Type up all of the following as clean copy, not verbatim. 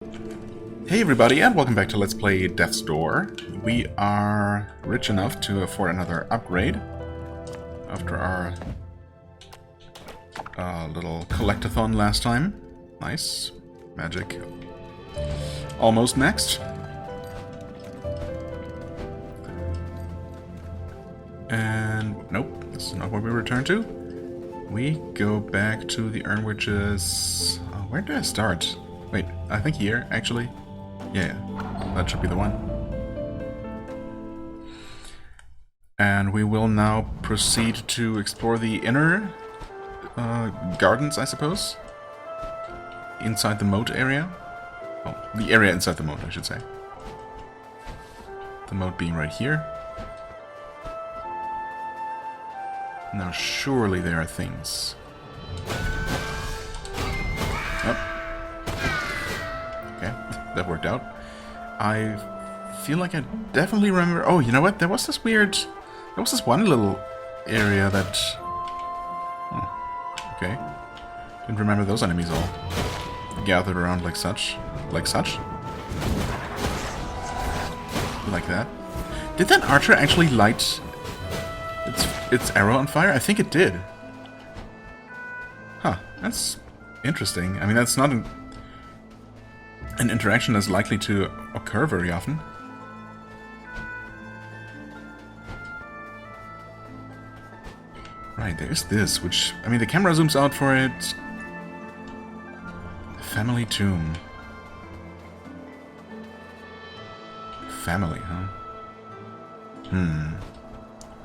Hey everybody, and welcome back to Let's Play Death's Door. We are rich enough to afford another upgrade after our little collectathon last time. Nice. Magic. Almost next. And nope, this is not where we return to. We go back to the urn, which is... where did I start? Wait, I think here, actually. Yeah, that should be the one. And we will now proceed to explore the inner gardens, I suppose. Inside the moat area. Oh, the area inside the moat, I should say. The moat being right here. Now, surely there are things. That worked out. I feel like I definitely remember... Oh, you know what? There was this weird... There was this one little area that... okay. Didn't remember those enemies all gathered around like such. Like such? Like that. Did that archer actually light its arrow on fire? I think it did. Huh. That's interesting. I mean, that's not... an interaction that's likely to occur very often. Right, there's this, which... I mean, the camera zooms out for it. Family tomb. Family, huh?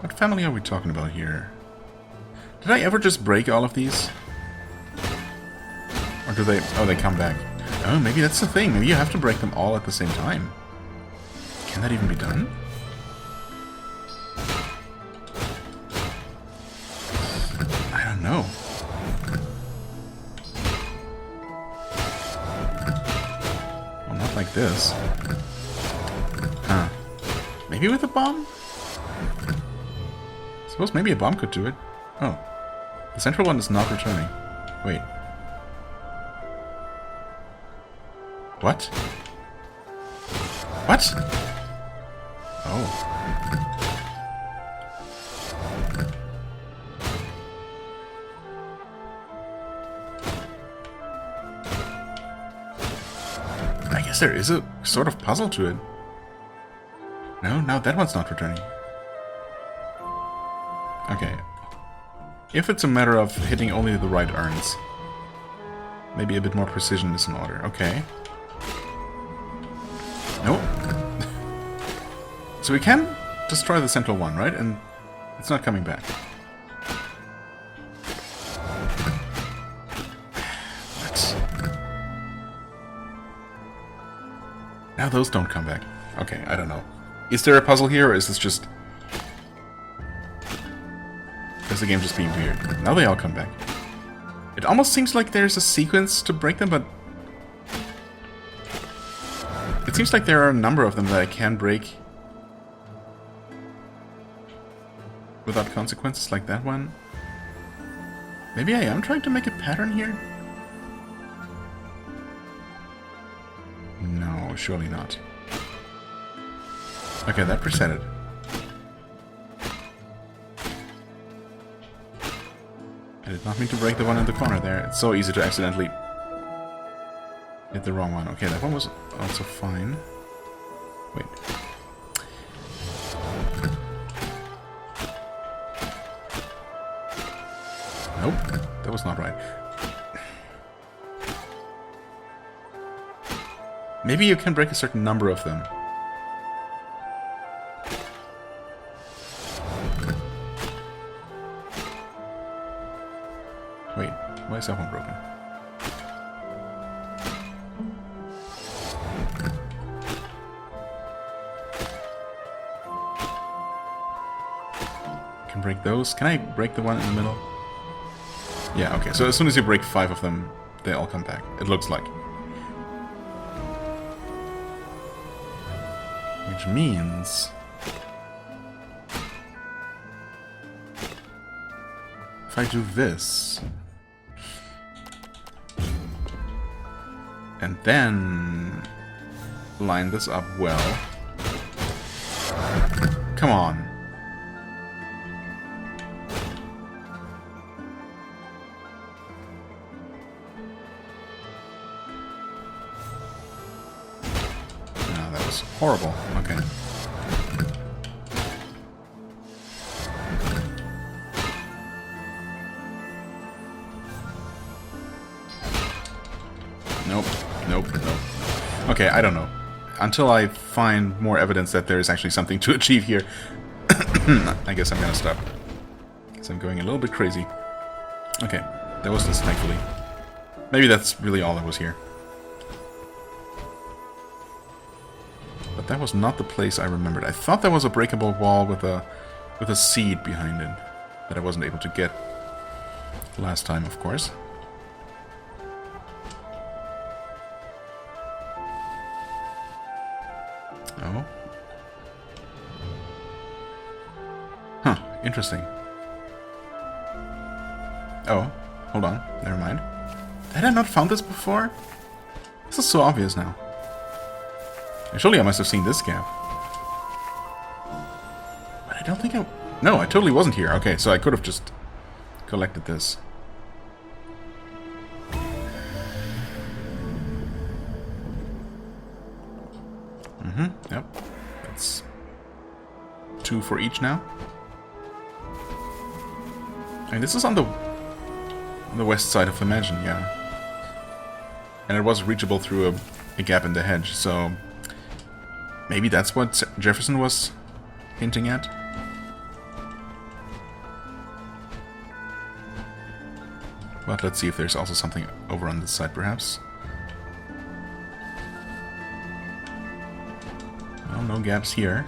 What family are we talking about here? Did I ever just break all of these? Or do they... oh, they come back. Oh, maybe that's the thing. Maybe you have to break them all at the same time. Can that even be done? I don't know. Well, not like this. Huh. Maybe with a bomb? I suppose maybe a bomb could do it. Oh. The central one is not returning. Wait. What? What? Oh. I guess there is a sort of puzzle to it. No, now that one's not returning. Okay. If it's a matter of hitting only the right urns, maybe a bit more precision is in order. Okay. Nope. So we can destroy the central one, right? And it's not coming back. What? Now those don't come back. Okay, I don't know. Is there a puzzle here, or is this just... is the game just being weird? Now they all come back. It almost seems like there's a sequence to break them, but... it seems like there are a number of them that I can break without consequences, like that one. Maybe I am trying to make a pattern here? No, surely not. Okay, that preset it. I did not mean to break the one in the corner there. It's so easy to accidentally hit the wrong one. Okay, that one was also fine. Wait. Nope, that was not right. Maybe you can break a certain number of them. Wait, why is that one broken? Can break those. Can I break the one in the middle? Yeah, okay. So as soon as you break 5 of them, they all come back. It looks like. Which means... if I do this... And then line this up well. Come on. No, that was horrible. Okay. Nope. Nope. Nope. Okay, I don't know. Until I find more evidence that there is actually something to achieve here, I guess I'm gonna stop. Because I'm going a little bit crazy. Okay, there was this, thankfully. Maybe that's really all that was here. But that was not the place I remembered. I thought there was a breakable wall with a seed behind it that I wasn't able to get last time, of course. Oh. Huh, interesting. Oh, hold on, never mind. Had I not found this before? This is so obvious now. Surely I must have seen this gap. But I don't think I... No, I totally wasn't here. Okay, so I could have just collected this. Yep. That's 2 for each now. And this is on the west side of the mansion, yeah. And it was reachable through a gap in the hedge, so maybe that's what Jefferson was hinting at. But let's see if there's also something over on this side, perhaps. Well, no gaps here.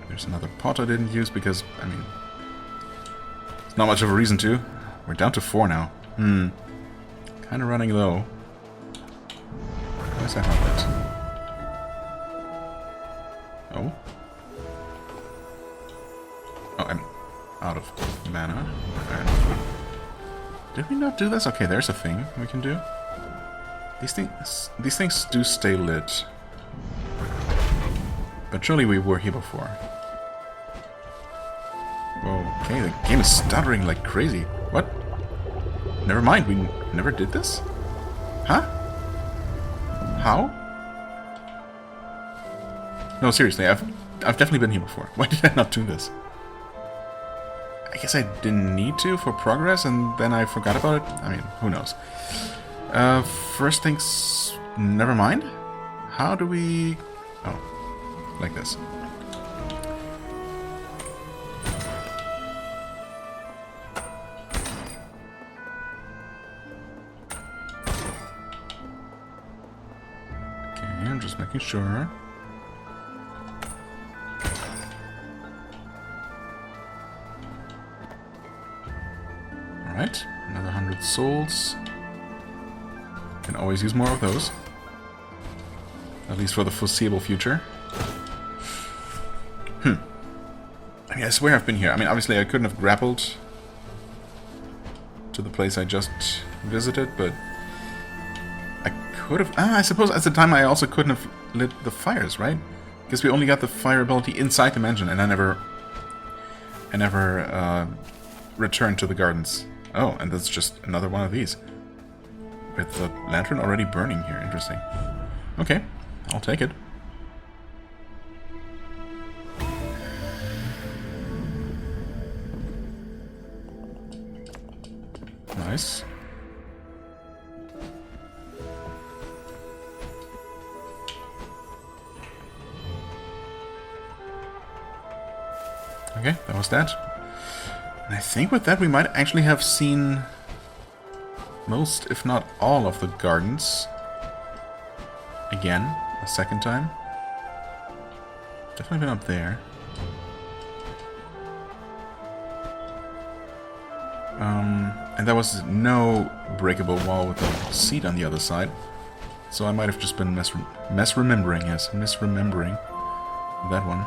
There's another pot I didn't use because, I mean, it's not much of a reason to. We're down to 4 now. Kind of running low. Where's that outlet? Oh. Oh, I'm out of mana. Right. Did we not do this? Okay, there's a thing we can do. These things do stay lit. But surely we were here before. Whoa, okay, the game is stuttering like crazy. What? Never mind, we never did this? Huh? How? No, seriously, I've definitely been here before. Why did I not do this? I guess I didn't need to for progress, and then I forgot about it? I mean, who knows? First things... Never mind. How do we... Oh, like this. I'm just making sure. Alright, another 100 souls. Can always use more of those. At least for the foreseeable future. I mean, I swear I've been here. I mean, obviously I couldn't have grappled to the place I just visited, but could have... I suppose at the time I also couldn't have lit the fires, right? Because we only got the fire ability inside the mansion, and I never returned to the gardens. Oh, and that's just another one of these. With the lantern already burning here. Interesting. Okay, I'll take it. Nice. Okay, that was that. And I think with that we might actually have seen most, if not all, of the gardens. Again, a second time. Definitely been up there. And there was no breakable wall with a seat on the other side. So I might have just been misremembering that one.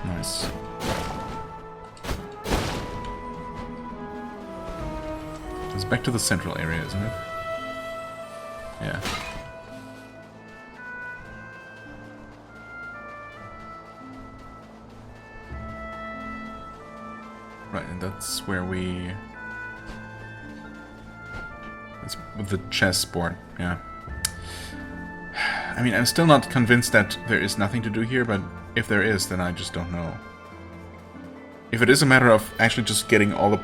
Nice. It's back to the central area, isn't it? Yeah. Right, and that's where we... It's with the chessboard, yeah. I mean, I'm still not convinced that there is nothing to do here, but if there is, then I just don't know. If it is a matter of actually just getting all the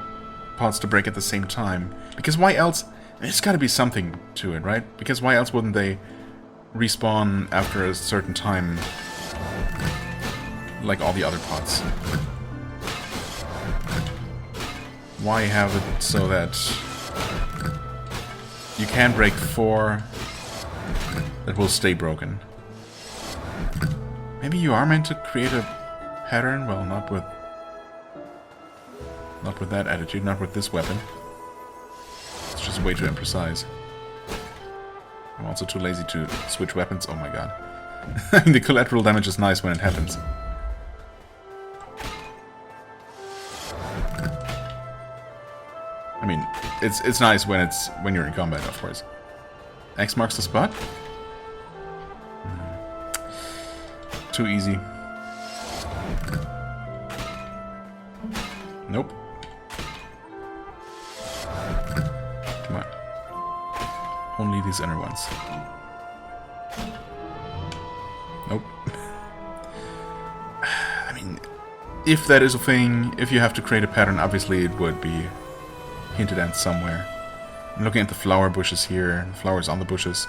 pods to break at the same time, because why else? There's gotta be something to it, right? Because why else wouldn't they respawn after a certain time, like all the other pods? Why have it so that you can break 4 that will stay broken? Maybe you are meant to create a pattern? Well, not with that attitude, not with this weapon. It's just way too imprecise. I'm also too lazy to switch weapons. Oh my god. I mean, the collateral damage is nice when it happens. I mean, it's nice when you're in combat, of course. X marks the spot? Too easy. Nope. Come on. Only these inner ones. Nope. I mean, if that is a thing, if you have to create a pattern, obviously it would be hinted at somewhere. I'm looking at the flower bushes here, the flowers on the bushes.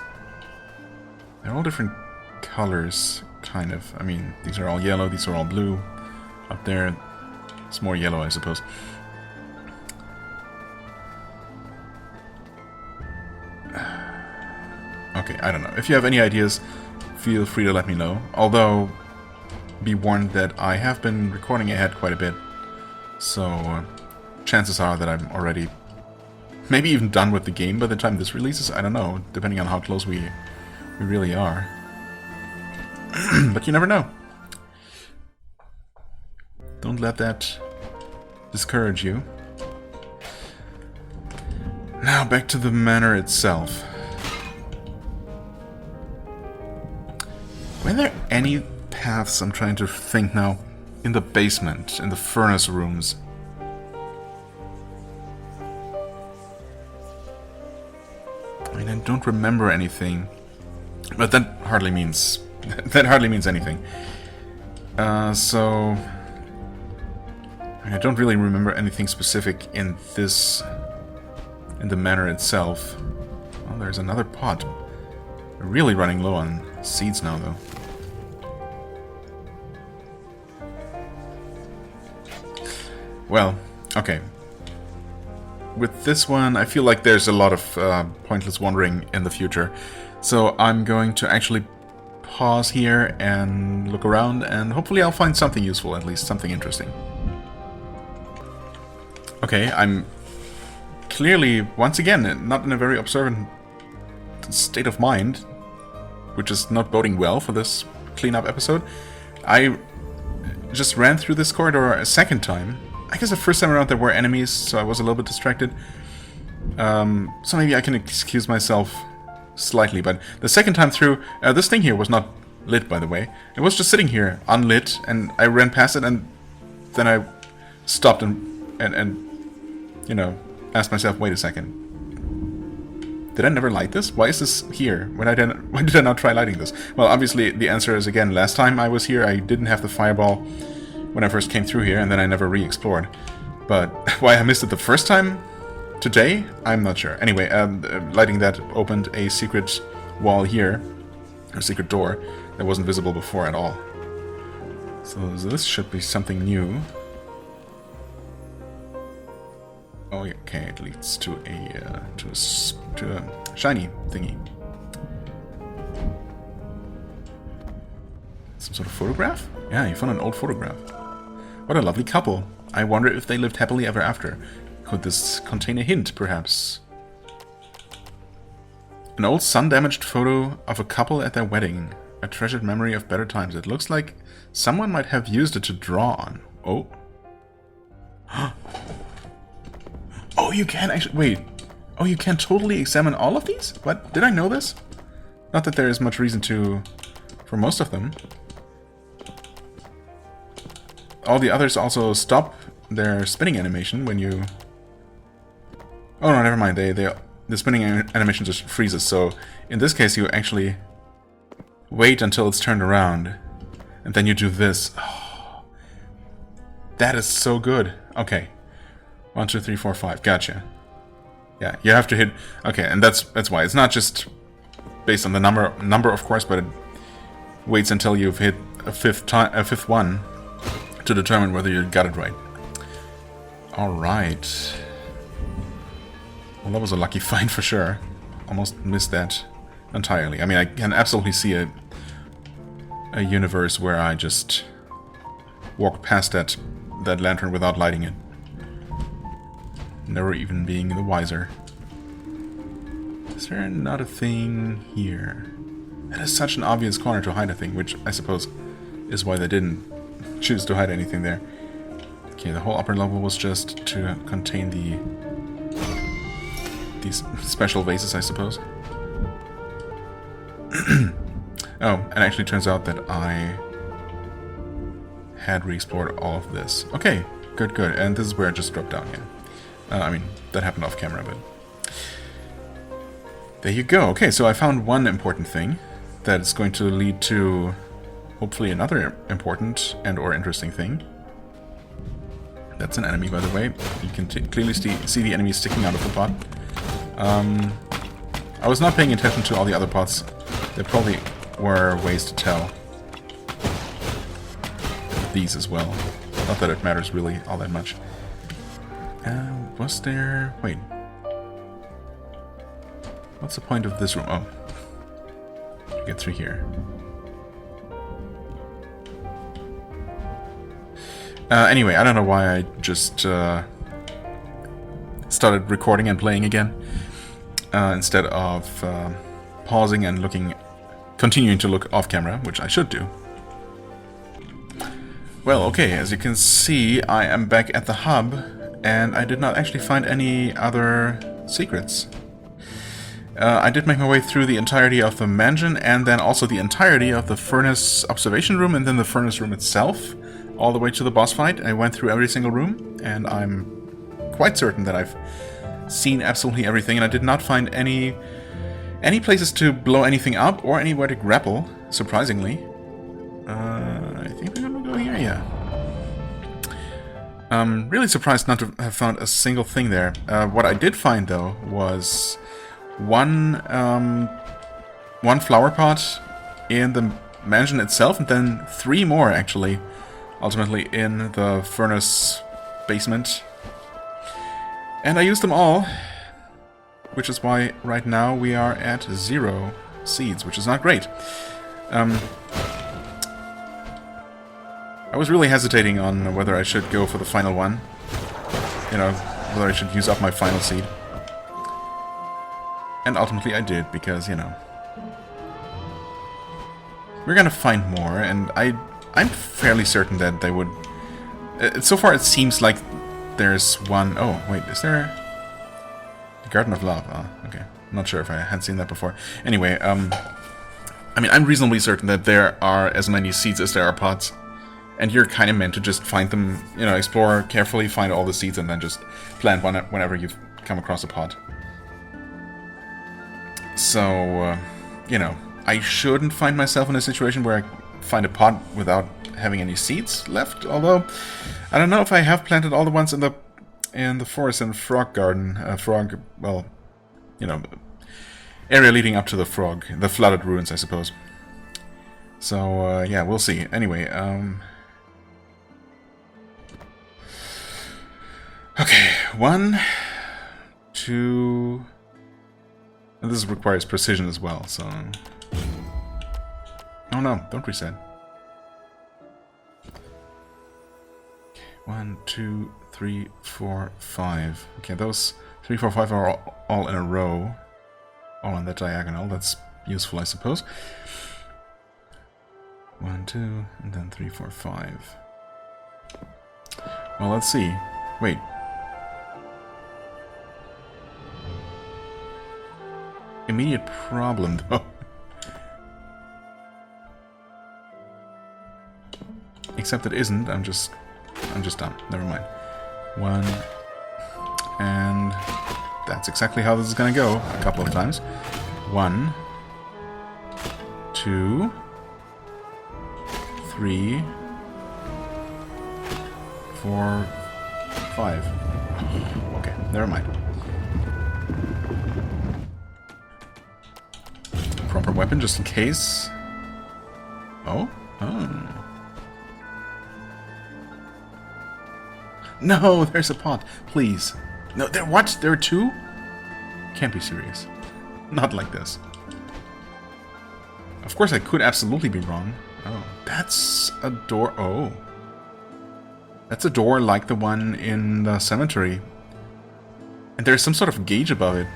They're all different colors, kind of. I mean, these are all yellow, these are all blue. Up there, it's more yellow, I suppose. Okay, I don't know. If you have any ideas, feel free to let me know. Although, be warned that I have been recording ahead quite a bit. So, chances are that I'm already maybe even done with the game by the time this releases. I don't know, depending on how close we really are. But you never know. Don't let that discourage you. Now back to the manor itself. Were there any paths, I'm trying to think now, in the basement, in the furnace rooms? I mean, I don't remember anything, but that hardly means anything. So I don't really remember anything specific in the manor itself. Oh, there's another pot. We're really running low on seeds now, though. Well, okay. With this one, I feel like there's a lot of pointless wandering in the future. So I'm going to actually pause here and look around, and hopefully I'll find something useful, at least something interesting. Okay, I'm clearly, once again, not in a very observant state of mind, which is not boding well for this cleanup episode. I just ran through this corridor a second time. I guess the first time around there were enemies, so I was a little bit distracted. So maybe I can excuse myself slightly, but the second time through, this thing here was not lit, by the way. It was just sitting here, unlit, and I ran past it, and then I stopped and you know, asked myself, wait a second. Did I never light this? Why is this here? Why did I not try lighting this? Well, obviously, the answer is, again, last time I was here, I didn't have the fireball when I first came through here, and then I never re-explored. But why I missed it the first time today, I'm not sure. Anyway, lighting that opened a secret wall here, a secret door, that wasn't visible before at all. So this should be something new. Oh, okay, it leads to a shiny thingy. Some sort of photograph? Yeah, you found an old photograph. What a lovely couple. I wonder if they lived happily ever after. Could this contain a hint, perhaps? An old sun-damaged photo of a couple at their wedding. A treasured memory of better times. It looks like someone might have used it to draw on. Oh. Oh, you can actually... Wait. Oh, you can totally examine all of these? What? Did I know this? Not that there is much reason to... for most of them. All the others also stop their spinning animation when you... Oh no, never mind. The spinning animation just freezes. So in this case, you actually wait until it's turned around, and then you do this. Oh, that is so good. Okay, 1, 2, 3, 4, 5. Gotcha. Yeah, you have to hit. Okay, and that's why it's not just based on the number of course, but it waits until you've hit a fifth one to determine whether you got it right. Alright. Well, that was a lucky find for sure. Almost missed that entirely. I mean, I can absolutely see a universe where I just walked past that lantern without lighting it. Never even being the wiser. Is there not a thing here? That is such an obvious corner to hide a thing, which I suppose is why they didn't choose to hide anything there. Okay, the whole upper level was just to contain these special vases, I suppose. Oh, and actually turns out that I had re-explored all of this. Okay, good, good. And this is where I just dropped down here. I mean, that happened off camera, but... There you go. Okay, so I found one important thing that is going to lead to hopefully another important and or interesting thing. That's an enemy, by the way. You can clearly see the enemy sticking out of the pot. I was not paying attention to all the other pots. There probably were ways to tell. These as well. Not that it matters really all that much. Was there... Wait. What's the point of this room? Oh. Get through here. Anyway, I don't know why I just started recording and playing again instead of pausing and continuing to look off camera, which I should do. Well, okay, as you can see, I am back at the hub, and I did not actually find any other secrets. I did make my way through the entirety of the mansion, and then also the entirety of the furnace observation room, and then the furnace room itself, all the way to the boss fight. I went through every single room, and I'm quite certain that I've seen absolutely everything, and I did not find any places to blow anything up or anywhere to grapple, surprisingly. I think we're gonna go here, yeah. Really surprised not to have found a single thing there. What I did find, though, was one flower pot in the mansion itself, and then 3 more, actually, ultimately in the furnace basement. And I used them all, which is why right now we are at 0 seeds, which is not great. I was really hesitating on whether I should go for the final one. You know, whether I should use up my final seed. And ultimately I did, because, you know, we're gonna find more, and I'm fairly certain that they would... so far it seems like there's one... Oh, wait, is there... The Garden of Love? Oh, okay. I'm not sure if I had seen that before. Anyway, I mean, I'm reasonably certain that there are as many seeds as there are pots. And you're kind of meant to just find them, you know, explore carefully, find all the seeds, and then just plant one whenever you've come across a pot. So, you know, I shouldn't find myself in a situation where I find a pot without having any seeds left. Although, I don't know if I have planted all the ones in the forest and frog garden. Well, you know, area leading up to the flooded ruins, I suppose. So, yeah, we'll see. Anyway, okay, 1, 2... And this requires precision as well, so... Oh no, don't reset. 1, 2, 3, 4, 5. Okay, those 3, 4, 5 are all in a row. All on that diagonal. That's useful, I suppose. 1, 2, and then 3, 4, 5. Well, let's see. Wait. Immediate problem, though. Except it isn't. I'm just done. Never mind. 1, and that's exactly how this is gonna go. A couple of times. 1, 2, 3, 4, 5. Okay, never mind. Proper weapon just in case. Oh? Oh. No, there's a pot. Please. No, there. What? There are two? Can't be serious. Not like this. Of course, I could absolutely be wrong. Oh, that's a door. Oh. That's a door like the one in the cemetery. And there's some sort of gauge above it.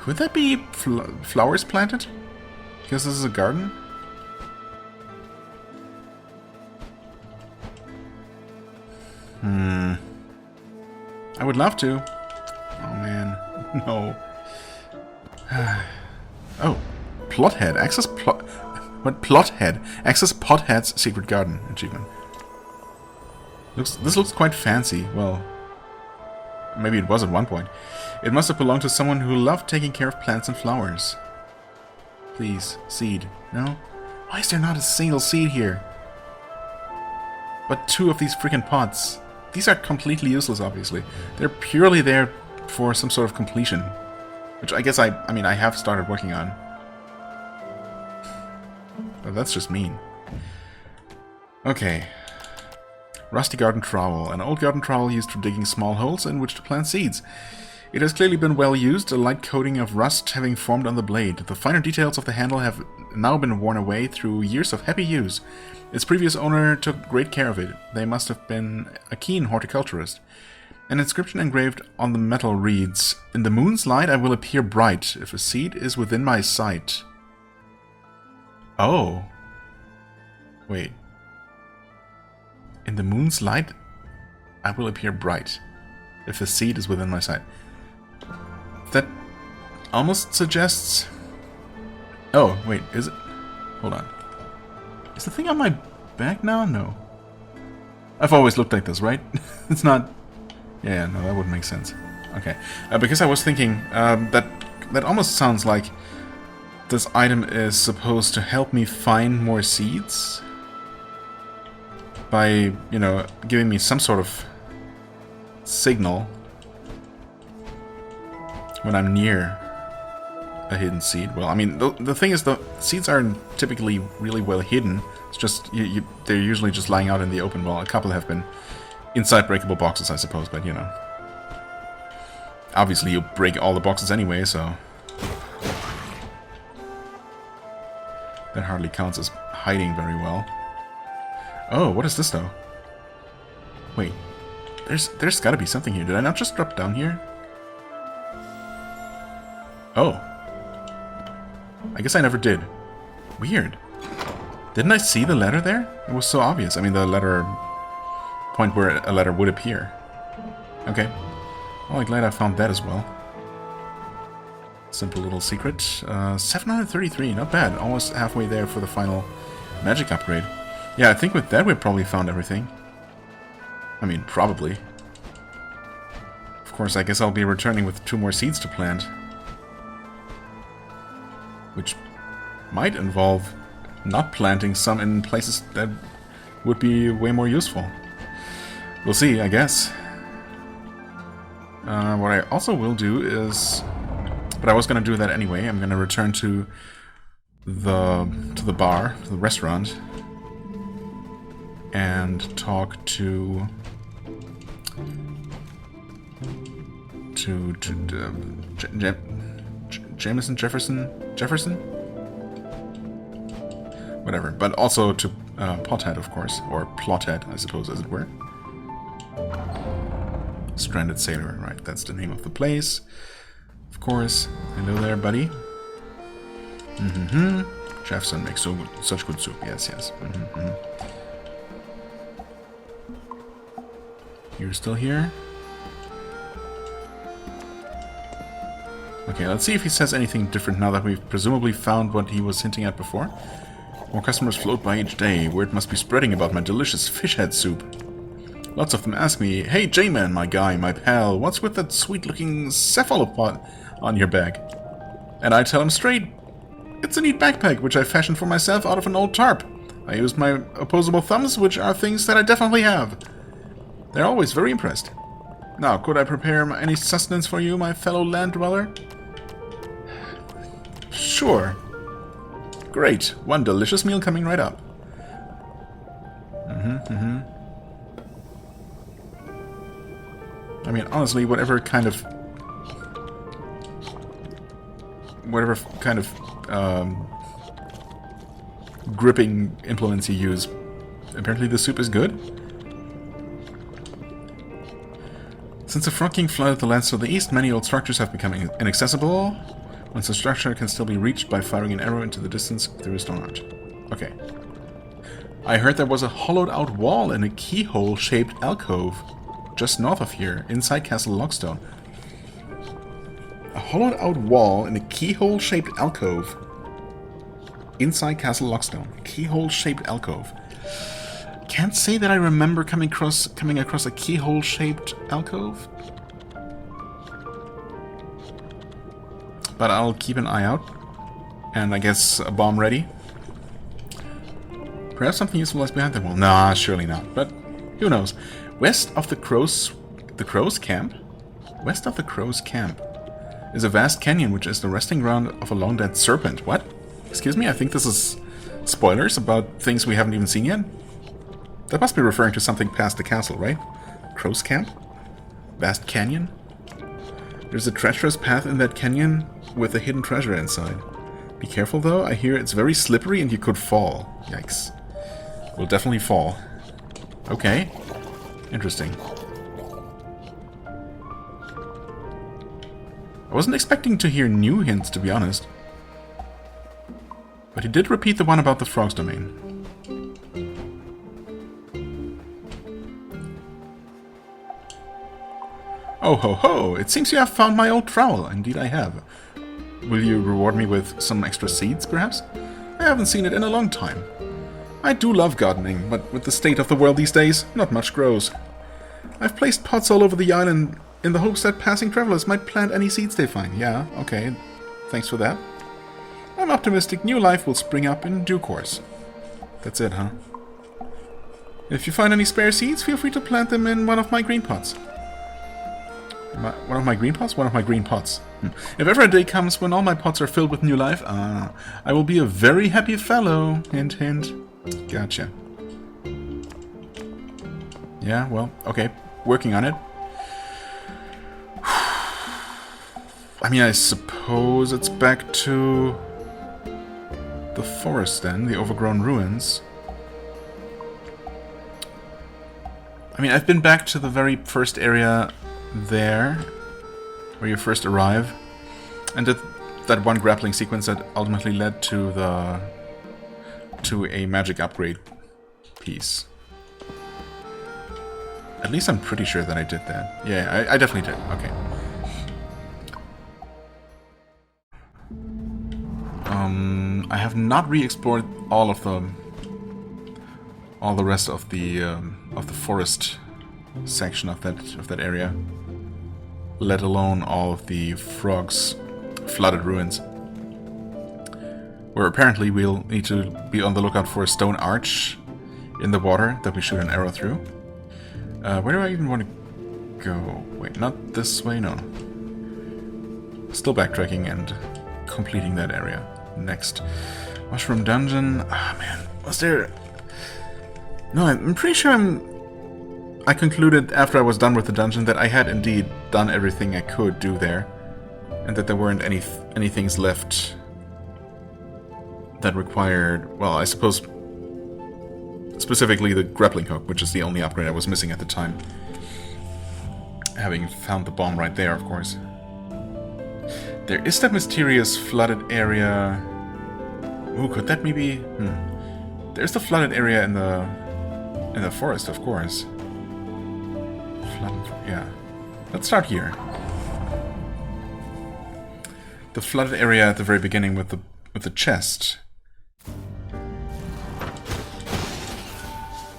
Could that be flowers planted? Because this is a garden? I would love to. Oh man, no. Oh, Plothead. Access plot. What? Plothead. Access Pothead's secret garden achievement. This looks quite fancy. Well, maybe it was at one point. It must have belonged to someone who loved taking care of plants and flowers. Please, seed. No? Why is there not a single seed here? But two of these freaking pots. These are completely useless, obviously. They're purely there for some sort of completion. Which I guess I have started working on. But that's just mean. Okay. Rusty garden trowel. An old garden trowel used for digging small holes in which to plant seeds. It has clearly been well used, a light coating of rust having formed on the blade. The finer details of the handle have now been worn away through years of happy use. Its previous owner took great care of it. They must have been a keen horticulturist. An inscription engraved on the metal reads, "In the moon's light I will appear bright, if a seed is within my sight." Oh. Wait. In the moon's light I will appear bright, if a seed is within my sight. That almost suggests... Oh, wait, is it? Hold on. Is the thing on my back now? No. I've always looked like this, right? It's not... Yeah, no, that wouldn't make sense. Okay. Because I was thinking, that almost sounds like this item is supposed to help me find more seeds? By, you know, giving me some sort of signal when I'm near a hidden seed. Well, I mean, the thing is, the seeds aren't typically really well hidden. It's just, they're usually just lying out in the open. Well, a couple have been inside breakable boxes, I suppose, but, you know. Obviously, you break all the boxes anyway, so... That hardly counts as hiding very well. Oh, what is this, though? Wait. There's gotta be something here. Did I not just drop down here? Oh. I guess I never did. Weird. Didn't I see the letter there? It was so obvious. I mean, the letter... point where a letter would appear. Okay. Well, I'm glad I found that as well. Simple little secret. 733, not bad. Almost halfway there for the final magic upgrade. Yeah, I think with that we've probably found everything. I mean, probably. Of course, I guess I'll be returning with 2 more seeds to plant. Which might involve not planting some in places that would be way more useful. We'll see, I guess. What I also will do is... But I was going to do that anyway. I'm going to return to the bar, to the restaurant, and talk to Jefferson? whatever. But also to Pothead, of course. Or Plothead, I suppose, as it were. Stranded Sailor, right, that's the name of the place. Of course. Hello there, buddy. Jeffson makes such good soup, yes, yes. You're still here? Okay, let's see if he says anything different now that we've presumably found what he was hinting at before. More customers float by each day. Word must be spreading about my delicious fish head soup. Lots of them ask me, "Hey J-Man, my guy, my pal, what's with that sweet-looking cephalopod on your bag?" And I tell him straight, it's a neat backpack which I fashioned for myself out of an old tarp. I used my opposable thumbs, which are things that I definitely have. They're always very impressed. Now, could I prepare any sustenance for you, my fellow land dweller? Sure. Great. One delicious meal coming right up. I mean, honestly, whatever kind of gripping implements you use, apparently the soup is good. Since the Frog King flooded the lands to the east, many old structures have become inaccessible. Once a structure can still be reached by firing an arrow into the distance through a stone arch. Okay. I heard there was a hollowed-out wall in a keyhole-shaped alcove just north of here, inside Castle Lockstone. A hollowed-out wall in a keyhole-shaped alcove inside Castle Lockstone. Keyhole-shaped alcove. Can't say that I remember coming across a keyhole-shaped alcove. But I'll keep an eye out. And I guess a bomb ready. Perhaps something useful lies behind the wall. Nah, surely not. But who knows? West of the Crow's Camp? West of the Crow's Camp is a vast canyon which is the resting ground of a long-dead serpent. What? Excuse me? I think this is spoilers about things we haven't even seen yet? That must be referring to something past the castle, right? Crow's Camp? Vast canyon? There's a treacherous path in that canyon with a hidden treasure inside. Be careful though, I hear it's very slippery and you could fall. Yikes. We'll definitely fall. Okay. Interesting. I wasn't expecting to hear new hints, to be honest. But he did repeat the one about the frog's domain. Oh ho ho! It seems you have found my old trowel. Indeed I have. Will you reward me with some extra seeds, perhaps? I haven't seen it in a long time. I do love gardening, but with the state of the world these days, not much grows. I've placed pots all over the island in the hopes that passing travelers might plant any seeds they find. Yeah, okay. Thanks for that. I'm optimistic new life will spring up in due course. That's it, huh? If you find any spare seeds, feel free to plant them in one of my green pots. One of my green pots? One of my green pots. If ever a day comes when all my pots are filled with new life, I will be a very happy fellow. Hint, hint. Gotcha. Yeah, well, okay. Working on it. I mean, I suppose it's back to the forest then, the overgrown ruins. I mean, I've been back to the very first area there, where you first arrive, and that one grappling sequence that ultimately led to a magic upgrade piece. At least I'm pretty sure that I did that. Yeah, I definitely did. Okay. I have not re-explored all the rest of the forest section of that area, let alone all of the frogs' flooded ruins, where apparently we'll need to be on the lookout for a stone arch in the water that we shoot an arrow through. Where do I even want to go? Wait, not this way, no. Still backtracking and completing that area. Next. Mushroom Dungeon. Ah, man. Was there... No, I'm pretty sure I concluded after I was done with the dungeon that I had indeed done everything I could do there. And that there weren't any things left that required, well, I suppose specifically the grappling hook, which is the only upgrade I was missing at the time. Having found the bomb right there, of course. There is that mysterious flooded area. Ooh, could that maybe... There's the flooded area in the forest, of course. Yeah. Let's start here. The flooded area at the very beginning with the chest.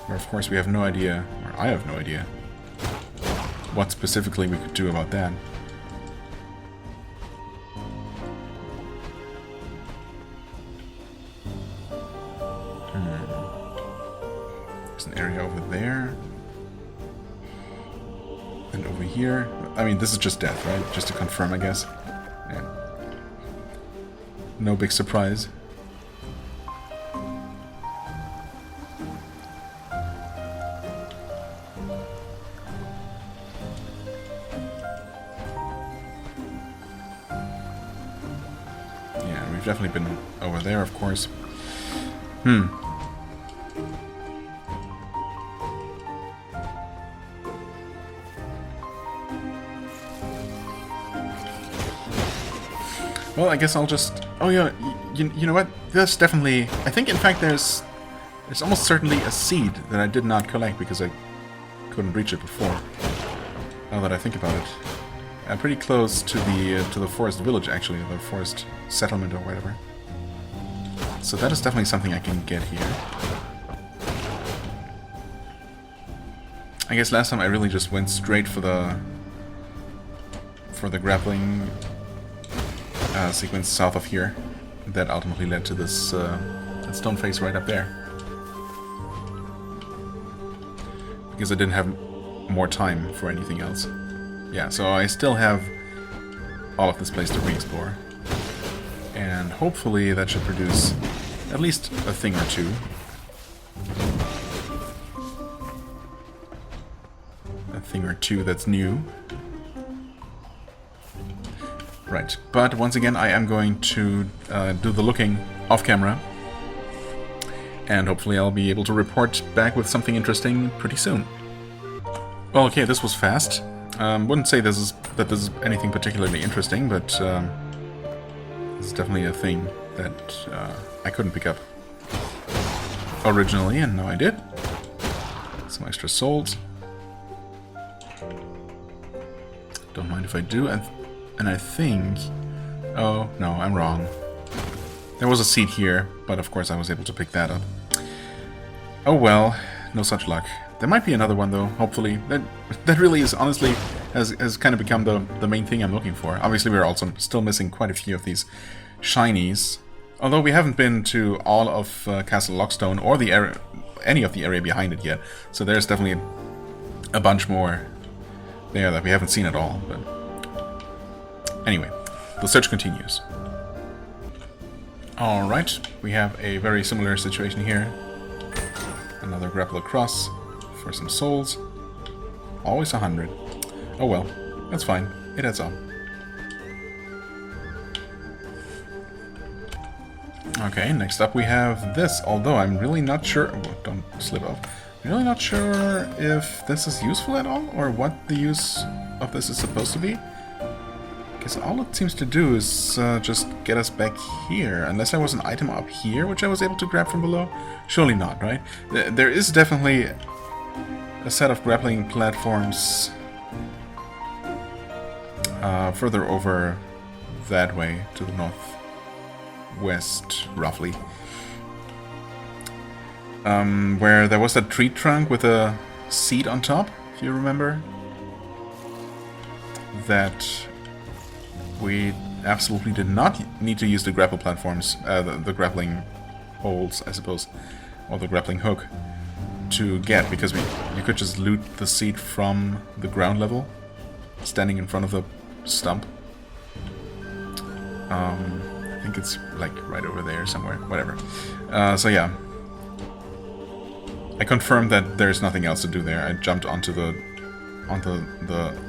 Where of course we have no idea, or I have no idea, what specifically we could do about that. There's an area over there. And over here. I mean, this is just death, right? Just to confirm, I guess. Yeah. No big surprise. Yeah, we've definitely been over there, of course. Well, I guess I'll just... Oh yeah, you know what? There's definitely... I think, in fact, there's almost certainly a seed that I did not collect because I couldn't reach it before. Now that I think about it. I'm pretty close to the forest village, actually, the forest settlement or whatever. So that is definitely something I can get here. I guess last time I really just went straight for the grappling sequence south of here. That ultimately led to this stone face right up there. Because I didn't have more time for anything else. Yeah, so I still have all of this place to re-explore. And hopefully that should produce at least a thing or two. A thing or two that's new. Right, but once again I am going to do the looking off camera. And hopefully I'll be able to report back with something interesting pretty soon. Well, okay, this was fast. Wouldn't say this is anything particularly interesting, but this is definitely a thing that I couldn't pick up originally, and now I did. Some extra souls. Don't mind if I do, and I think... Oh, no, I'm wrong. There was a seed here, but of course I was able to pick that up. Oh well, no such luck. There might be another one though, hopefully. That really is, honestly, has kind of become the main thing I'm looking for. Obviously we're also still missing quite a few of these shinies. Although we haven't been to all of Castle Lockstone or the area, any of the area behind it yet. So there's definitely a bunch more there that we haven't seen at all. But anyway, the search continues. Alright, we have a very similar situation here. Another grapple across for some souls. Always 100. Oh well, that's fine. It adds up. Okay, next up we have this, although I'm really not sure... Oh, don't slip off. I'm really not sure if this is useful at all, or what the use of this is supposed to be. Because all it seems to do is just get us back here, unless there was an item up here which I was able to grab from below. Surely not, right? There is definitely a set of grappling platforms further over that way, to the northwest, roughly. Where there was that tree trunk with a seat on top, if you remember. That we absolutely did not need to use the grapple platforms, the grappling holes, I suppose, or the grappling hook to get, because you could just loot the seat from the ground level, standing in front of the stump. I think it's like right over there somewhere, whatever. So yeah, I confirmed that there's nothing else to do there. I jumped onto the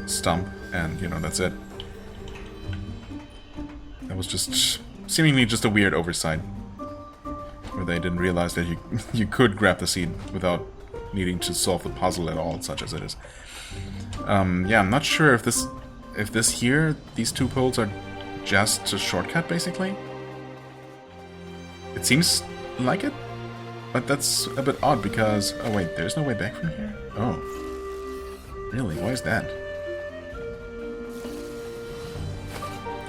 stump, and you know, that's it. That was just seemingly just a weird oversight. Where they didn't realize that you you could grab the seed without needing to solve the puzzle at all, such as it is. Yeah, I'm not sure if this here, these two poles are just a shortcut, basically. It seems like it, but that's a bit odd because... Oh wait, there's no way back from here? Oh. Really? Why is that?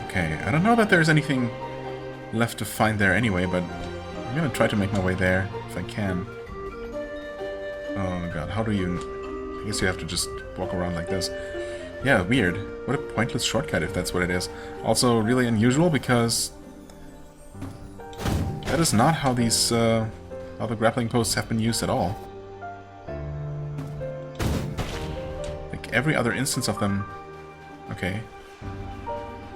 Okay, I don't know that there's anything left to find there anyway, but I'm gonna try to make my way there if I can. Oh god, how do you... I guess you have to just walk around like this. Yeah, weird. What a pointless shortcut if that's what it is. Also really unusual because that is not how these how the grappling posts have been used at all. Like every other instance of them. Okay.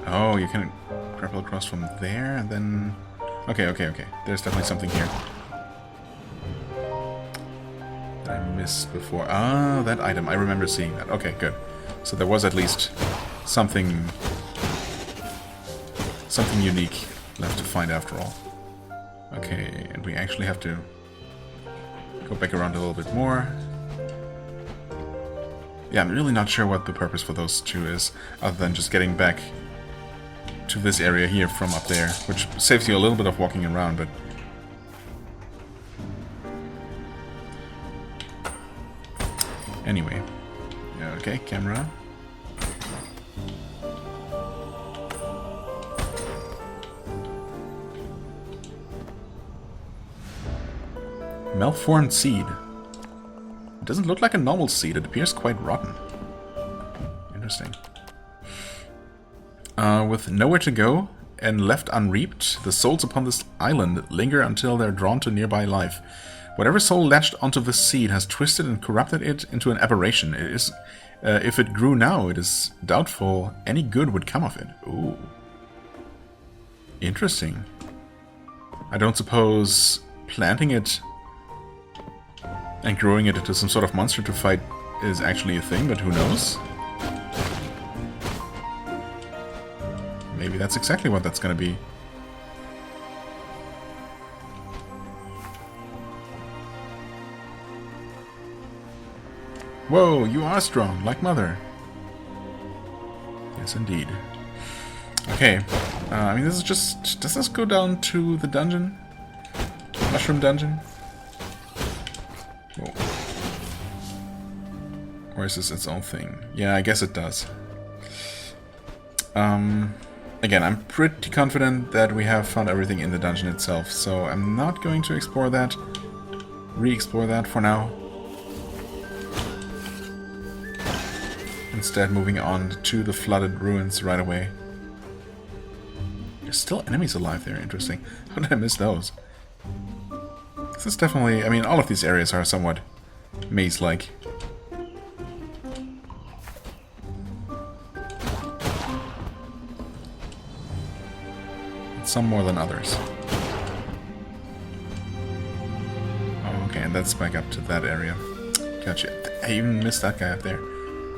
Oh, you can grapple across from there and then... Okay. There's definitely something here that I missed before. Ah, that item. I remember seeing that. Okay, good. So there was at least something unique left to find after all. Okay, and we actually have to go back around a little bit more. Yeah, I'm really not sure what the purpose for those two is, other than just getting back to this area here from up there, which saves you a little bit of walking around, but... Anyway. Okay, camera. Malformed seed. It doesn't look like a normal seed, it appears quite rotten. Interesting. With nowhere to go and left unreaped, the souls upon this island linger until they're drawn to nearby life. Whatever soul latched onto this seed has twisted and corrupted it into an aberration. It is, if it grew now, it is doubtful any good would come of it. Ooh. Interesting. I don't suppose planting it and growing it into some sort of monster to fight is actually a thing, but who knows? Maybe that's exactly what that's gonna be. Whoa, you are strong, like Mother. Yes, indeed. Okay, I mean, this is just... Does this go down to the dungeon? Mushroom dungeon? Whoa. Or is this its own thing? Yeah, I guess it does. Again, I'm pretty confident that we have found everything in the dungeon itself, so I'm not going to explore that, re-explore that for now. Instead, moving on to the flooded ruins right away. There's still enemies alive there, interesting. How did I miss those? This is definitely... I mean, all of these areas are somewhat maze-like. Some more than others. Oh, okay, and that's back up to that area. Gotcha. I even missed that guy up there.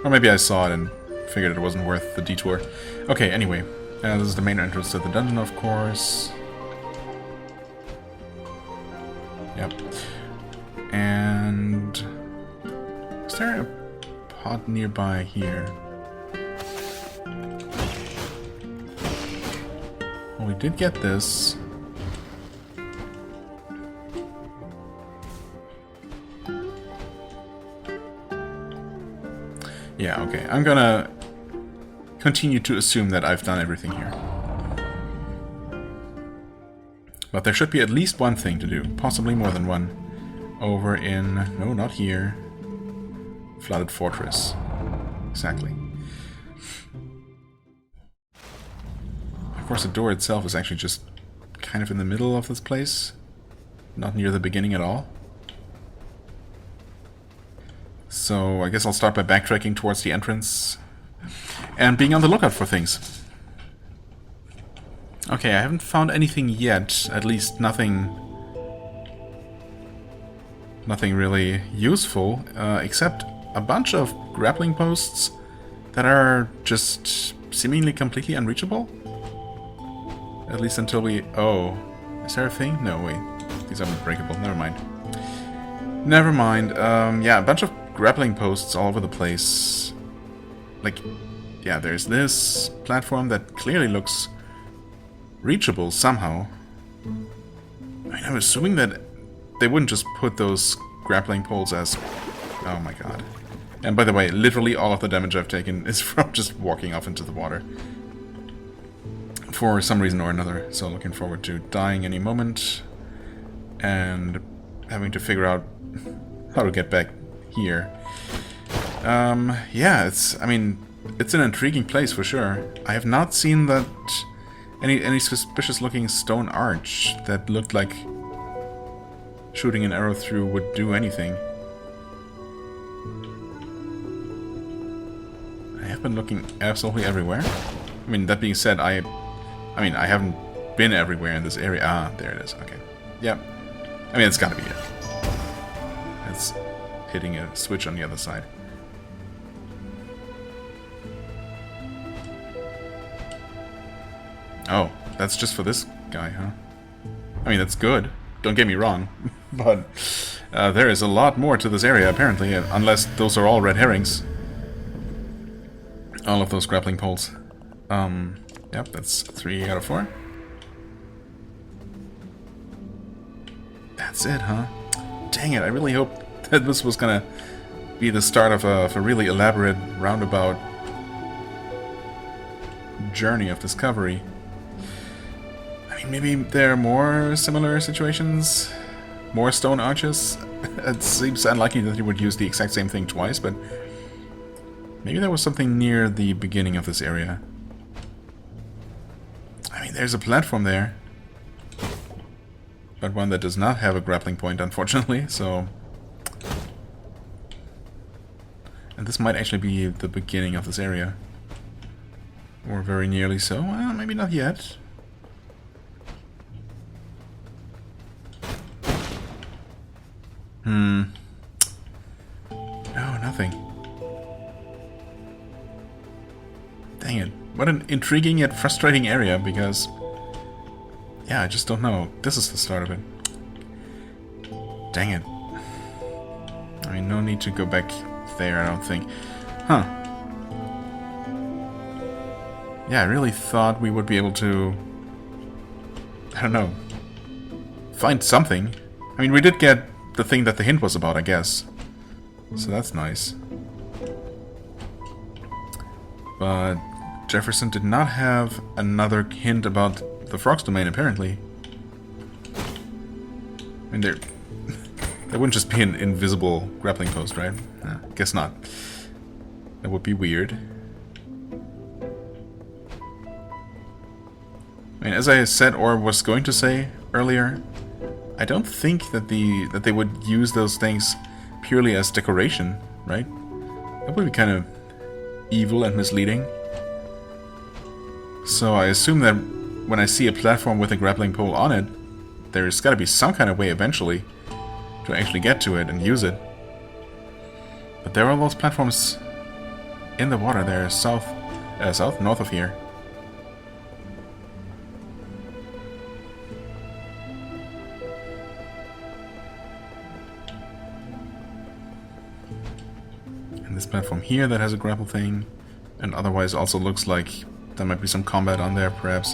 Or maybe I saw it and figured it wasn't worth the detour. Okay, anyway. This is the main entrance to the dungeon, of course. Yep. And... is there a pot nearby here? Well, we did get this. Yeah, okay. I'm gonna continue to assume that I've done everything here. But there should be at least one thing to do. Possibly more than one. Over in... no, not here. Flooded Fortress. Exactly. Of course, the door itself is actually just kind of in the middle of this place. Not near the beginning at all. So I guess I'll start by backtracking towards the entrance and being on the lookout for things. Okay, I haven't found anything yet, at least nothing really useful, except a bunch of grappling posts that are just seemingly completely unreachable. At least until we... oh, is there a thing? No, wait. These are unbreakable. Never mind. Never mind. Yeah, a bunch of grappling posts all over the place. Like, yeah, there's this platform that clearly looks reachable somehow. I mean, I'm assuming that they wouldn't just put those grappling poles as... Oh my god. And by the way, literally all of the damage I've taken is from just walking off into the water. For some reason or another. So looking forward to dying any moment. And having to figure out how to get back here. Yeah, I mean, it's an intriguing place for sure. I have not seen that... Any suspicious looking stone arch that looked like shooting an arrow through would do anything. I have been looking absolutely everywhere. I mean, that being said, I mean, I haven't been everywhere in this area. Ah, there it is. Okay. Yeah. I mean, it's gotta be it. It's hitting a switch on the other side. Oh, that's just for this guy, huh? I mean, that's good. Don't get me wrong. But there is a lot more to this area, apparently, unless those are all red herrings. All of those grappling poles. Yep, that's 3 out of 4. That's it, huh? Dang it, I really hope that this was gonna be the start of a really elaborate, roundabout journey of discovery. Maybe there are more similar situations? More stone arches? It seems unlikely that you would use the exact same thing twice, but maybe there was something near the beginning of this area. I mean, there's a platform there. But one that does not have a grappling point, unfortunately, so... And this might actually be the beginning of this area. Or very nearly so. Well, maybe not yet. No, nothing. Dang it. What an intriguing yet frustrating area, because... Yeah, I just don't know. This is the start of it. Dang it. I mean, no need to go back there, I don't think. Huh. Yeah, I really thought we would be able to... I don't know. Find something. I mean, we did get the thing that the hint was about, I guess. So that's nice. But Jefferson did not have another hint about the Frog's domain, apparently. I mean, there wouldn't just be an invisible grappling post, right? Guess not. That would be weird. I mean, as I said, or was going to say earlier, I don't think that they would use those things purely as decoration, right? That would be kind of evil and misleading. So I assume that when I see a platform with a grappling pole on it, there's got to be some kind of way eventually to actually get to it and use it. But there are those platforms in the water there, north of here. This platform here that has a grapple thing, and otherwise also looks like there might be some combat on there, perhaps.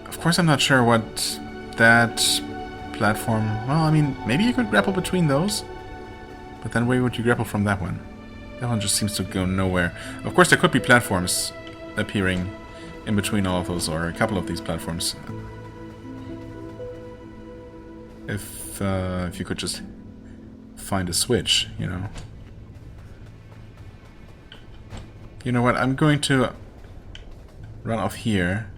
Of course, I'm not sure what that platform... Well, I mean, maybe you could grapple between those, but then where would you grapple from that one? That one just seems to go nowhere. Of course, there could be platforms appearing in between all of those, or a couple of these platforms. If you could just find a switch, you know. You know what, I'm going to run off here.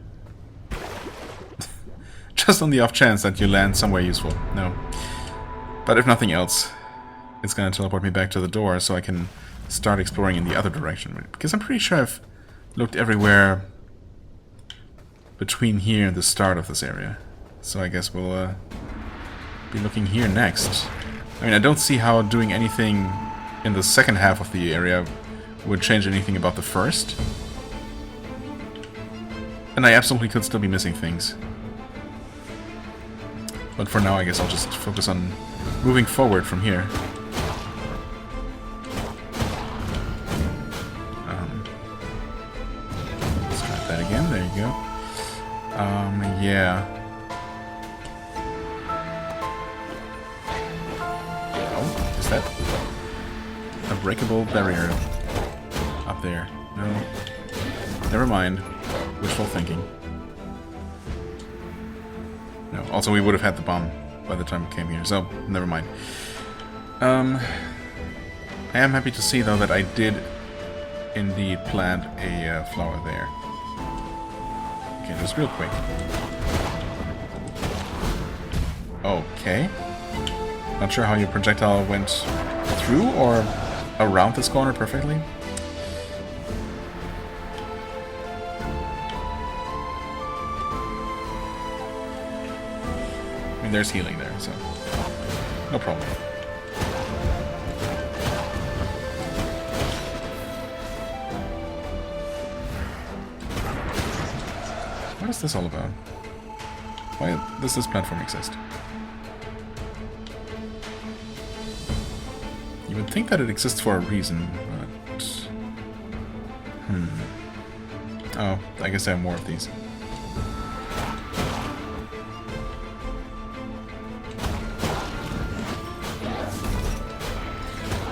Just on the off chance that you land somewhere useful. No. But if nothing else, it's going to teleport me back to the door so I can start exploring in the other direction. Because I'm pretty sure I've looked everywhere between here and the start of this area. So I guess we'll be looking here next. I mean, I don't see how doing anything in the second half of the area would change anything about the first. And I absolutely could still be missing things. But for now, I guess I'll just focus on moving forward from here. Let's try that again. There you go. Yeah. Oh, is that a breakable barrier up there? No. Never mind. Wishful thinking. No. Also, we would have had the bomb by the time we came here, so never mind. I am happy to see, though, that I did indeed plant a flower there. Okay, just real quick. Okay. Not sure how your projectile went through or around this corner perfectly. I mean, there's healing there, so no problem. What is this all about? Why does this platform exist? You would think that it exists for a reason, but... Oh, I guess I have more of these.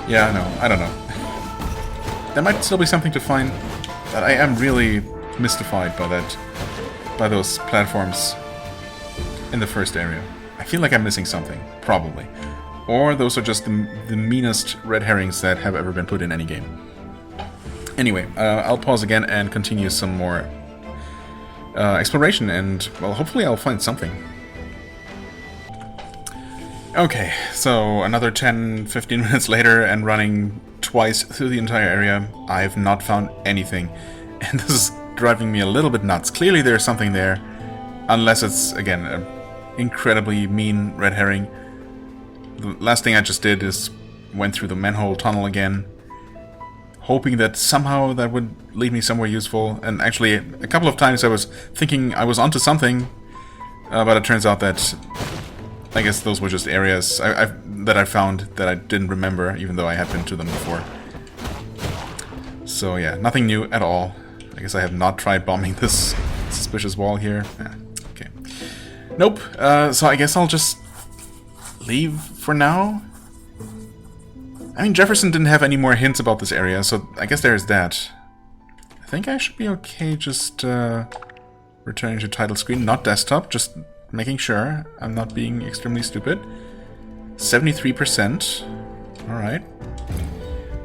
Yeah, no, I don't know. There might still be something to find, but I am really mystified by that, by those platforms in the first area. I feel like I'm missing something, probably. Or those are just the meanest red herrings that have ever been put in any game. Anyway, I'll pause again and continue some more exploration, and, well, hopefully I'll find something. Okay, so another 10-15 minutes later and running twice through the entire area, I've not found anything. And this is driving me a little bit nuts. Clearly there's something there, unless it's, again, an incredibly mean red herring. The last thing I just did is went through the manhole tunnel again, hoping that somehow that would lead me somewhere useful. And actually, a couple of times I was thinking I was onto something, but it turns out that I guess those were just areas that I found that I didn't remember, even though I had been to them before. So yeah, nothing new at all. I guess I have not tried bombing this suspicious wall here. Okay. Nope. So I guess I'll just leave for now. I mean, Jefferson didn't have any more hints about this area, so I guess there's that. I think I should be okay just returning to title screen, not desktop, just making sure I'm not being extremely stupid. 73%. Alright.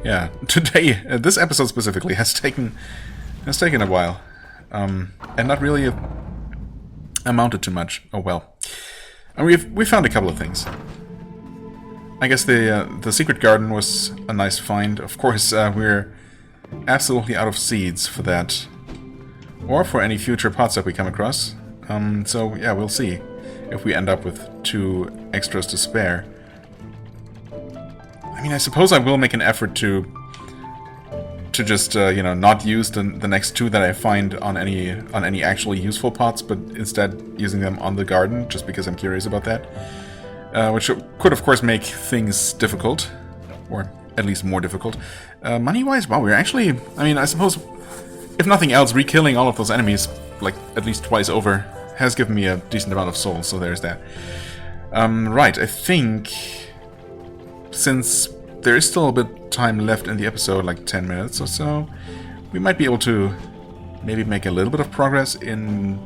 Yeah, today, this episode specifically has taken a while. And not really amounted to much. Oh well. And we found a couple of things. I guess the secret garden was a nice find. Of course, we're absolutely out of seeds for that. Or for any future pots that we come across. So yeah, we'll see if we end up with 2 extras to spare. I mean, I suppose I will make an effort to just you know, not use the next 2 that I find on any actually useful pots, but instead using them on the garden, just because I'm curious about that. Which could of course make things difficult, or at least more difficult. Money-wise, wow, we're actually, I mean, I suppose, if nothing else, re-killing all of those enemies, like, at least twice over, has given me a decent amount of souls, so there's that. Right, I think, since there is still a bit time left in the episode, like 10 minutes or so, we might be able to maybe make a little bit of progress in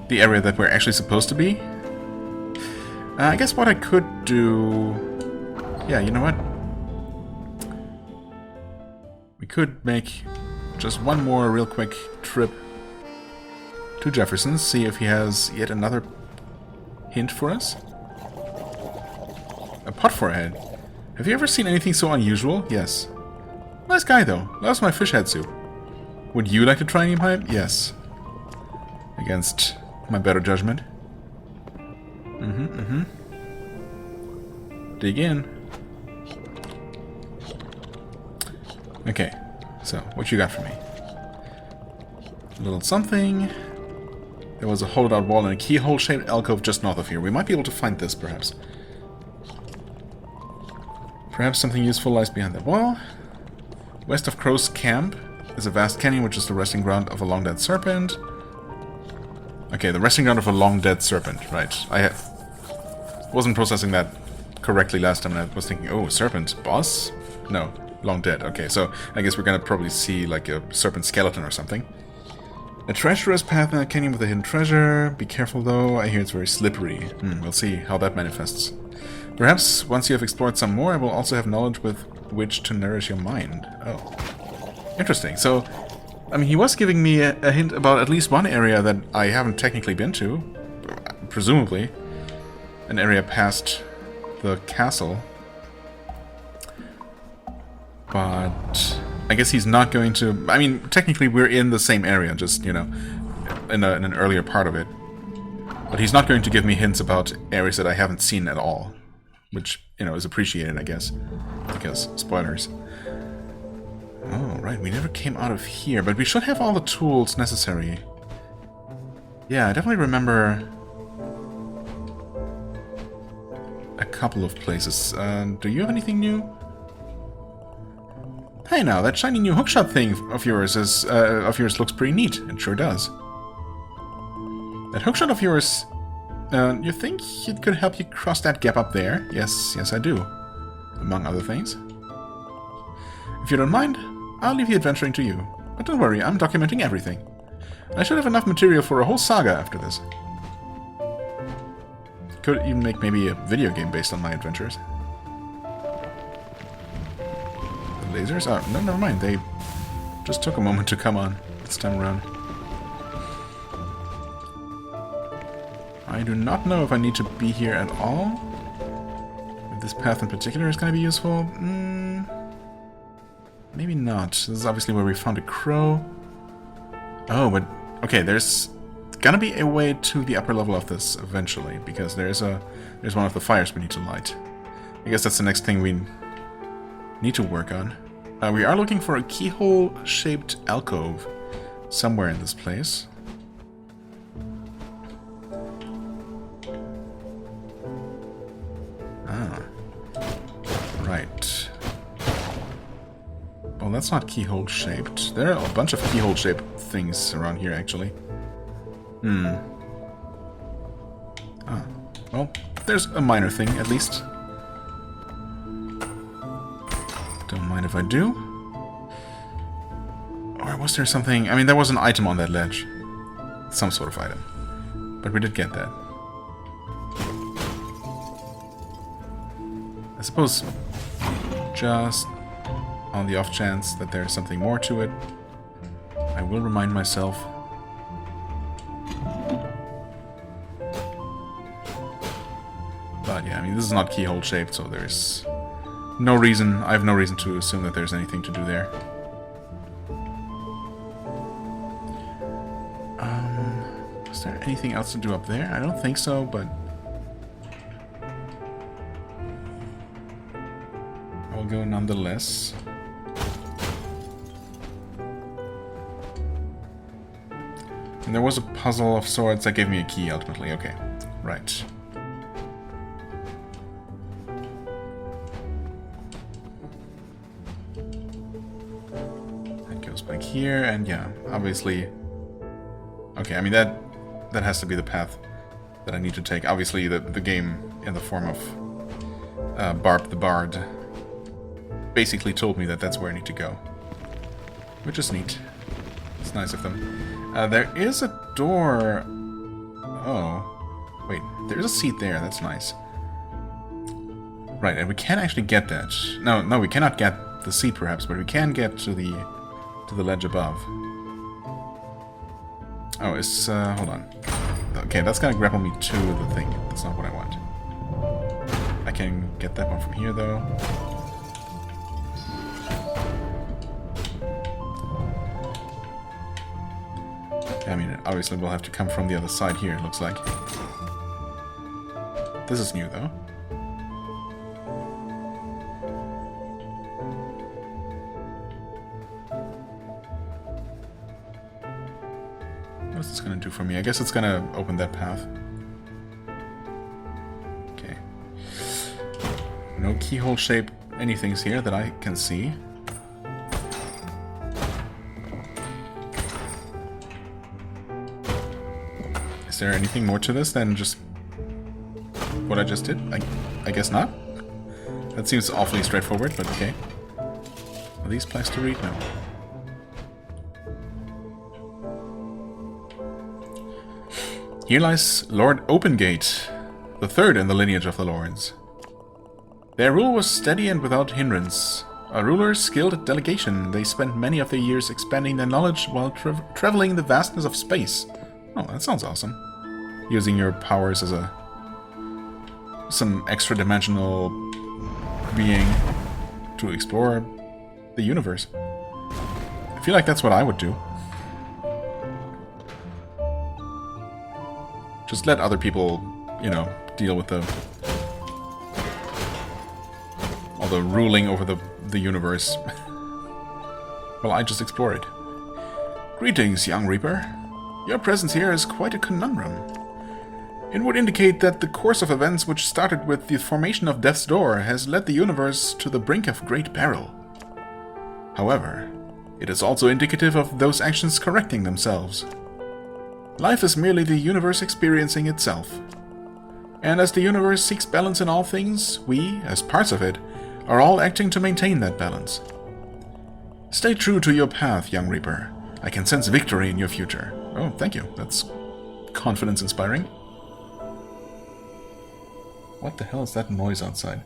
the area that we're actually supposed to be. I guess what I could do... Yeah, you know what? We could make just one more real quick trip to Jefferson, see if he has yet another hint for us. A pot forehead. Have you ever seen anything so unusual? Yes. Nice guy, though. Loves my fish head soup. Would you like to try any pipe? Yes. Against my better judgment. Dig in. Okay, so what you got for me? A little something. There was a hollowed-out wall and a keyhole-shaped alcove just north of here. We might be able to find this, perhaps. Perhaps something useful lies behind that wall. West of Crow's Camp is a vast canyon, which is the resting ground of a long-dead serpent. Okay, the resting ground of a long-dead serpent. Right. I wasn't processing that correctly last time, and I was thinking, oh, serpent. Boss? No. Long dead. Okay, so I guess we're gonna probably see like a serpent skeleton or something. A treacherous path in a canyon with a hidden treasure. Be careful though, I hear it's very slippery. We'll see how that manifests. Perhaps once you have explored some more, I will also have knowledge with which to nourish your mind. Oh. Interesting. So, I mean, he was giving me a hint about at least one area that I haven't technically been to. Presumably. An area past the castle. But I guess he's not going to... I mean, technically we're in the same area, just, you know, in an earlier part of it. But he's not going to give me hints about areas that I haven't seen at all. Which, you know, is appreciated, I guess. Because, spoilers. Oh, right, we never came out of here. But we should have all the tools necessary. Yeah, I definitely remember... a couple of places. Do you have anything new? Hey now, that shiny new hookshot thing of yours looks pretty neat. It sure does. That hookshot of yours, you think it could help you cross that gap up there? Yes, I do. Among other things. If you don't mind, I'll leave the adventuring to you. But don't worry, I'm documenting everything. I should have enough material for a whole saga after this. Could even make maybe a video game based on my adventures. Lasers? Oh, no, never mind. They just took a moment to come on this time around. I do not know if I need to be here at all. If this path in particular is going to be useful. Maybe not. This is obviously where we found a crow. Oh, but... okay, there's gonna be a way to the upper level of this eventually, because there's one of the fires we need to light. I guess that's the next thing we need to work on. We are looking for a keyhole-shaped alcove somewhere in this place. Ah. Right. Well, that's not keyhole-shaped. There are a bunch of keyhole-shaped things around here, actually. Ah. Well, there's a minor thing, at least. Don't mind if I do. Or was there something... I mean, there was an item on that ledge. Some sort of item. But we did get that. I suppose just on the off chance that there's something more to it, I will remind myself. But yeah, I mean, this is not keyhole shaped, so there's no reason, I have no reason to assume that there's anything to do there. Is there anything else to do up there? I don't think so, but I'll go nonetheless. And there was a puzzle of sorts that gave me a key ultimately. Okay, right. That goes back here, and yeah, obviously. Okay, I mean that has to be the path that I need to take. Obviously, the game in the form of Barb the Bard basically told me that that's where I need to go, which is neat. It's nice of them. There is a door. Oh, wait, there's a seat there. That's nice. Right, and we can actually get that. No, we cannot get the seat, perhaps, but we can get to the ledge above. Oh, it's hold on. Okay, that's gonna grapple me to the thing. That's not what I want. I can get that one from here, though. I mean, obviously we'll have to come from the other side here, it looks like. This is new, though. What's this gonna do for me? I guess it's gonna open that path. Okay. No keyhole shape anything's here that I can see. Is there anything more to this than just what I just did? I guess not. That seems awfully straightforward, but okay. Are these plaques to read? No. Here lies Lord Opengate, the third in the lineage of the Lords. Their rule was steady and without hindrance. A ruler skilled at delegation, they spent many of their years expanding their knowledge while traveling the vastness of space. Oh, that sounds awesome. Using your powers as some extra-dimensional being to explore the universe. I feel like that's what I would do. Just let other people, you know, deal with all the ruling over the universe. Well, I just explore it. Greetings, young Reaper. Your presence here is quite a conundrum. It would indicate that the course of events which started with the formation of Death's Door has led the universe to the brink of great peril. However, it is also indicative of those actions correcting themselves. Life is merely the universe experiencing itself. And as the universe seeks balance in all things, we, as parts of it, are all acting to maintain that balance. Stay true to your path, young Reaper. I can sense victory in your future. Oh, thank you. That's confidence-inspiring. What the hell is that noise outside?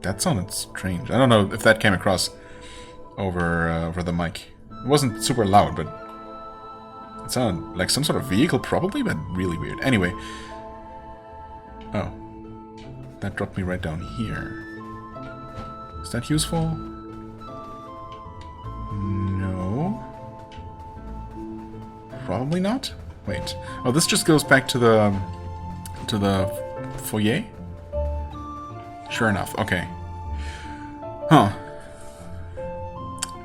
That sounded strange. I don't know if that came across over the mic. It wasn't super loud, but it sounded like some sort of vehicle probably, but really weird. Anyway. Oh. That dropped me right down here. Is that useful? No. Probably not. Wait. Oh, this just goes back to the foyer? Sure enough. Okay. Huh.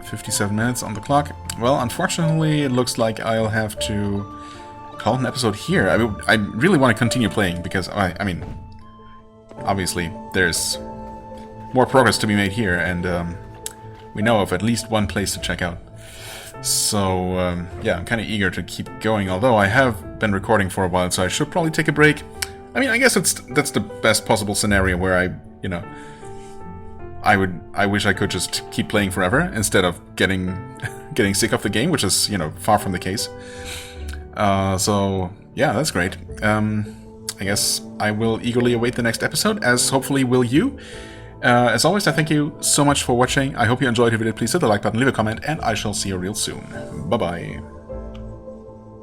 57 minutes on the clock. Well, unfortunately, it looks like I'll have to call an episode here. I really want to continue playing because, I mean, obviously, there's more progress to be made here, and we know of at least one place to check out. So, yeah, I'm kind of eager to keep going, although I have been recording for a while, so I should probably take a break. I mean, I guess that's the best possible scenario where I wish I could just keep playing forever instead of getting sick of the game, which is, far from the case. So, yeah, that's great. I guess I will eagerly await the next episode, as hopefully will you. As always, I thank you so much for watching. I hope you enjoyed. If you did, please hit the like button, leave a comment, and I shall see you real soon. Bye-bye.